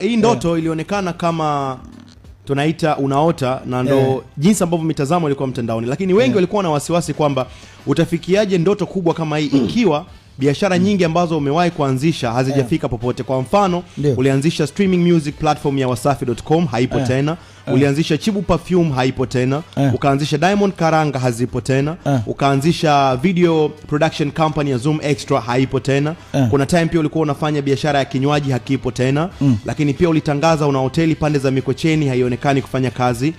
hii ndoto ilionekana kama tunaita unaota na ndo jinsi ambavyo mitazamo ilikuwa mtandaoni, lakini wengi walikuwa na wasiwasi kwamba utafikiaje ndoto kubwa kama hii ikiwa biashara nyingi ambazo umewahi kuanzisha hazijafika popote. Kwa mfano, ulianzisha streaming music platform ya wasafi.com, haipo tena. Ulianzisha Chibu Perfume, haipo tena. Ukaanzisha Diamond Karanga, hazipo tena. Ukaanzisha video production company ya Zoom Extra, haipo tena. Kuna time pia ulikuwa unafanya biashara ya kinywaji, hakipo tena. Lakini pia ulitangaza una hoteli pande za Mikocheni, haionekani kufanya kazi.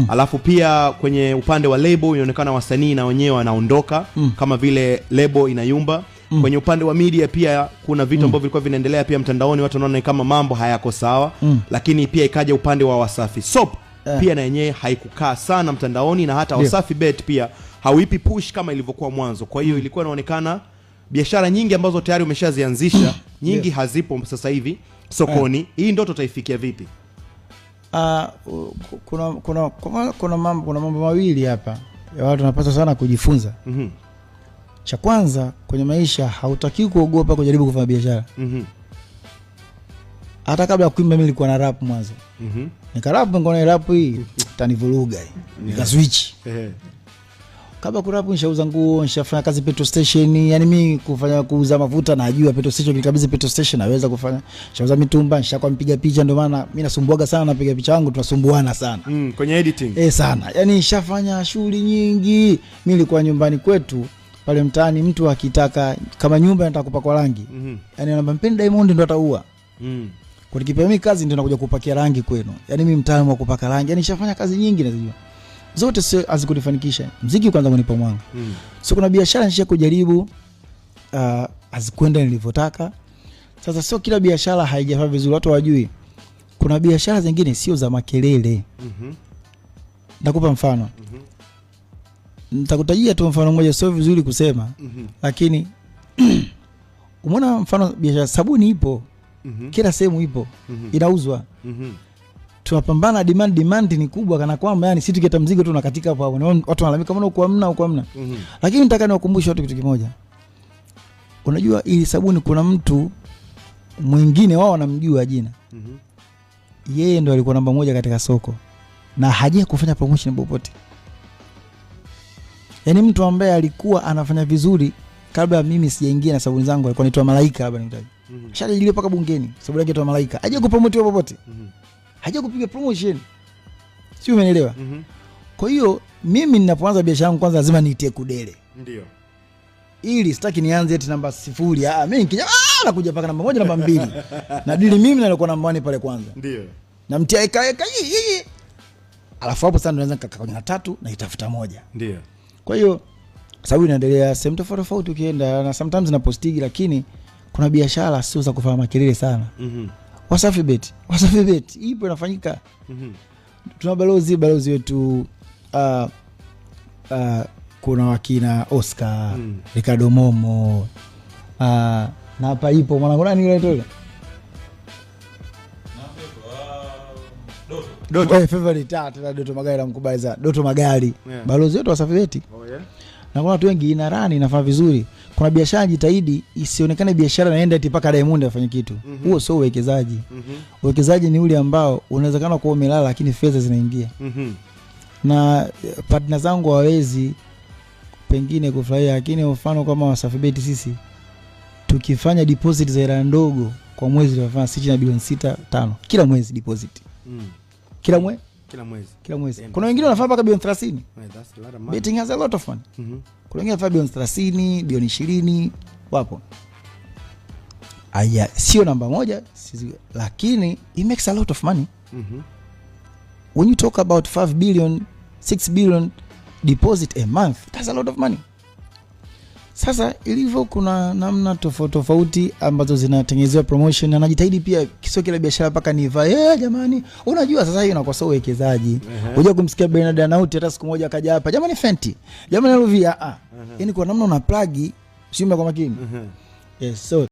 Alafu pia kwenye upande wa label inaonekana wasanii na wenyewe wanaondoka, kama vile label inayumba. Kwenye upande wa media pia kuna vitu ambavyo vilikuwa vinaendelea pia mtandaoni, watu wanaona kama mambo hayako sawa. Lakini pia ikaja upande wa Wasafi Soap pia na yenyewe haikukaa sana mtandaoni, na hata Wasafi Bet pia hauipi push kama ilivyokuwa mwanzo. Kwa hiyo ilikuwa inaonekana biashara nyingi ambazo tayari umeshazianzisha nyingi hazipo sasa hivi sokoni. Hii ndoto utaifikia vipi? Kuna mambo mawili hapa ya watu wanapaswa sana kujifunza. Cha kwanza, kwenye maisha hautaki kuogopa kujaribu kufanya biashara. Hata kabla ya kuimba mimi nilikuwa na rap mwanzo. Nikarap, ngone rap hii tanivuruga hii. Nikaswitch. Kabla kurap nishauza nguo, nishafanya kazi petrol station, yani mimi kufanya kuuza mafuta najua petrol station, nikabidhi petrol station naweza kufanya. Nishauza mitumba, nishakuwa mpiga picha, ndio maana mimi nasumbuaga sana napiga picha yangu, tunasumbuana sana. Kwenye editing. Sana. Yani nishafanya shughuli nyingi. Mimi nilikuwa nyumbani kwetu pale mtaani, mtu akitaka kama nyumba nataka kupakwa rangi. Yani anambia mpeni Diamond ndo ataua. Kwa nikipewa mimi kazi ndio nakuja kupakia rangi kwenu. Yani mimi mtaani wa kupaka rangi. Yani nishafanya kazi nyingi nazijua. Zote sio hazikunifanikisha. Muziki kwanza kunipa mwanga. So kuna biashara nisha kujaribu hazikwenda nilivyotaka. Sasa sio kila biashara haijafanya vizuri, watu wajui. Kuna biashara zingine sio za makelele. Nakupa mfano. Nitakutajia tu mfano mmoja, sio vizuri kusema. Lakini umeona mfano biashara sabuni ipo. Kila sehemu ipo. Inauzwa. Tunapambana demand ni kubwa kana kwamba yani sisi tukita mzigo tu nakatika hapo hapo. Watu wanalalamika mbona uko hamna. Lakini nataka niwakumbushe watu kitu kimoja. Unajua ili sabuni kuna mtu mwingine wao wanamjua jina. Yeye ndo alikuwa namba 1 katika soko na hajaje kufanya promotion popote. Yani mtu ambaye alikuwa anafanya vizuri kabla mimi sijaingia na sabuni zangu alikuwa anaitwa Malaika, labda nitaje. Shale ile paka bungeni, sabuni yake anaitwa Malaika. Hajaje kupromote popote. Hajaje kupiga promotion. Sio, umeelewa? Kwa hiyo mimi ninapoanza biashara yangu kwanza lazima niitie kudele. Ndio. Ili sitaki nianze eti namba 0. Mimi nikija nakuja paka namba 1 namba 2. Na dili mimi nalikuwa namba 1 pale kwanza. Ndio. Na mtia eka hii. Alafu hapo sasa naanza kaka na 3 na itafuta 1. Ndio. Kwa hiyo sababu inaendelea sehemu tofauti ukienda, na sometimes na postigi, lakini kuna biashara sio za kufanya makelele sana. Wasafi Bet ipo inafanyika. Tuna balozi wetu kuna wakina Oscar, Ricardo Momo, na hapa ipo mwanangu nani yule tole? Doto favorite na Doto Magari na mkubali za Doto Magari. Balozi wetu Wasafi Bet. Na kuna watu wengi inarani inafanya vizuri. Kuna biashara jitahidi isionekane biashara naenda eti paka Diamond afanye kitu. Huo sio uwekezaji. Uwekezaji ni ule ambao unawezekana kuwa umelala lakini fedha zinaingia. Na partner zangu hawezi pengine kufurahia, lakini mfano kama Wasafi Bet sisi tukifanya deposit za hela ndogo kwa mwezi tunafanya sisi na bilioni 6-5 kila mwezi deposit. Kila mwezi. Kuna wengine wanafanya mpaka bilioni 30. Betting has a lot of money. Kuna wengine wanafanya bilioni 30, bilioni 20 wapo. Aya, sio namba 1, lakini it makes a lot of money. When you talk about 5 billion, 6 billion deposit a month, that's a lot of money. Sasa ilivyo kuna namna tofauti ambazo zinatengenezewa promotion, na najitahidi pia kisio kila biashara paka nivae jamani unajua sasa hiyo inakuwa sio uwekezaji. Unajua kumsikia Bernard Anauti hata siku moja akaja hapa jamani Fenty jamani LV yani kwa namna una plug sio kwa makini. Yes, so